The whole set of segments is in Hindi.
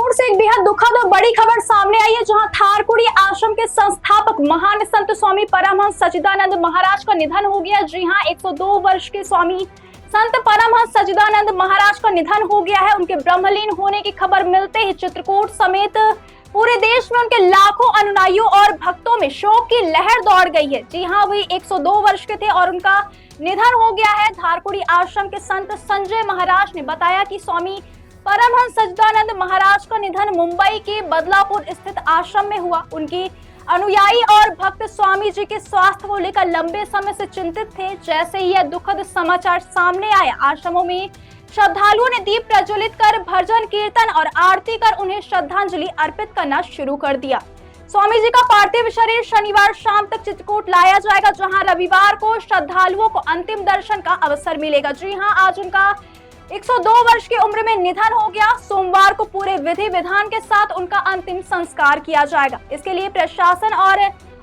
बदलापुर से एक बेहद दुखद और बड़ी खबर सामने आई है, जहां थारकुड़ी आश्रम के संस्थापक महान संत स्वामी परमहंस सच्चिदानंद महाराज का निधन हो गया। जी हां, 102 वर्ष के स्वामी संत परमहंस सच्चिदानंद महाराज का निधन हो गया है। उनके ब्रह्मलीन होने की खबर मिलते ही चित्रकूट समेत पूरे देश में उनके लाखों अनुयायियों और भक्तों में शोक की लहर दौड़ गई है। जी हां, वे 102 वर्ष के थे और उनका निधन हो गया है। थारकुड़ी आश्रम के संत संजय महाराज ने बताया कि स्वामी परमहंस सच्चिदानंद महाराज का निधन मुंबई के बदलापुर स्थित आश्रम में हुआ। उनके अनुयायी और भक्त स्वामी जी के स्वास्थ्य को लेकर लंबे समय से चिंतित थे। जैसे ही यह दुखद समाचार सामने आया, आश्रमों में श्रद्धालुओं ने दीप प्रज्वलित कर भजन कीर्तन और आरती कर उन्हें श्रद्धांजलि अर्पित करना शुरू कर दिया। स्वामी जी का पार्थिव शरीर शनिवार शाम तक चित्रकूट लाया जाएगा, जहां रविवार को श्रद्धालुओं को अंतिम दर्शन का अवसर मिलेगा। जी हां, आज उनका 102 वर्ष की उम्र में निधन हो गया। सोमवार को पूरे विधि विधान के साथ उनका अंतिम संस्कार किया जाएगा। इसके लिए प्रशासन और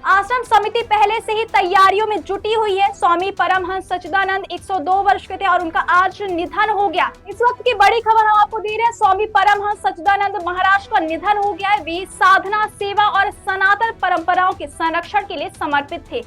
आश्रम समिति पहले से ही तैयारियों में जुटी हुई है। स्वामी परमहंस सच्चिदानंद 102 वर्ष के थे और उनका आज निधन हो गया। इस वक्त की बड़ी खबर हम आपको दे रहे हैं। स्वामी परमहंस सच्चिदानंद महाराज का निधन हो गया है। वे साधना, सेवा और सनातन परंपराओं के संरक्षण के लिए समर्पित थे।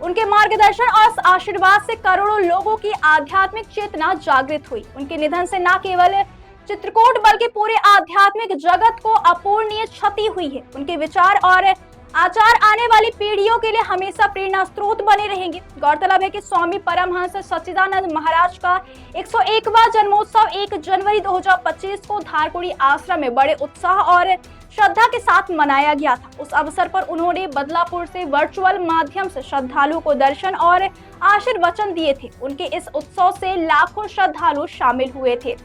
उनके मार्गदर्शन और आशीर्वाद से करोड़ों लोगों की आध्यात्मिक चेतना जागृत हुई। उनके निधन से न केवल चित्रकूट बल्कि पूरे आध्यात्मिक जगत को अपूरणीय क्षति हुई है। उनके विचार और आचार आने वाली पीढ़ियों के लिए हमेशा प्रेरणा स्रोत बने रहेंगे। गौरतलब है कि स्वामी परमहंस सच्चिदानंद महाराज का 101वां जन्मोत्सव 1 जनवरी 2025 को थारकुड़ी आश्रम में बड़े उत्साह और श्रद्धा के साथ मनाया गया था। उस अवसर पर उन्होंने बदलापुर से वर्चुअल माध्यम से श्रद्धालुओं को दर्शन और आशीर्वचन दिए थे। उनके इस उत्सव से लाखों श्रद्धालु शामिल हुए थे।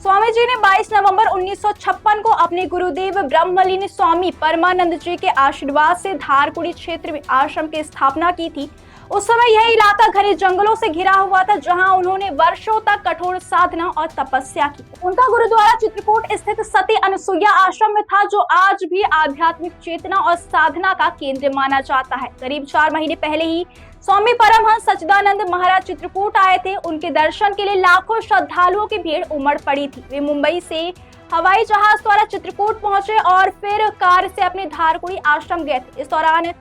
स्वामी जी ने 22 नवंबर 1956 को अपने गुरुदेव ब्रह्मलीन स्वामी परमानंद जी के आशीर्वाद से धारकुड़ी क्षेत्र में आश्रम की स्थापना की थी। उस समय यह इलाका घने जंगलों से घिरा हुआ था, जहां उन्होंने वर्षों तक कठोर साधना और तपस्या की। उनका गुरुद्वारा चित्रकूट स्थित सती अनुसुईया आश्रम में था, जो आज भी आध्यात्मिक चेतना और साधना का केंद्र माना जाता है। करीब 4 महीने पहले ही स्वामी परमहंस सच्चिदानंद महाराज चित्रकूट आए थे। उनके दर्शन के लिए लाखों श्रद्धालुओं की भीड़ उमड़ पड़ी थी। वे मुंबई से हवाई जहाज द्वारा चित्रकूट पहुंचे और फिर कार से अपने धारकुड़ी आश्रम गए थे। इस दौरान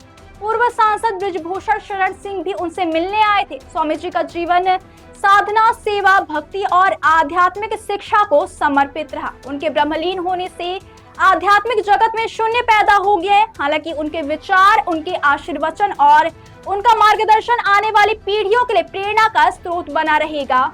पूर्व सांसद बृजभूषण शरण सिंह भी उनसे मिलने आए थे। स्वामी जी का जीवन साधना, सेवा, भक्ति और आध्यात्मिक शिक्षा को समर्पित रहा। उनके ब्रह्मलीन होने से आध्यात्मिक जगत में शून्य पैदा हो गया है। हालांकि उनके विचार, उनके आशीर्वचन और उनका मार्गदर्शन आने वाली पीढ़ियों के लिए प्रेरणा का स्रोत बना रहेगा।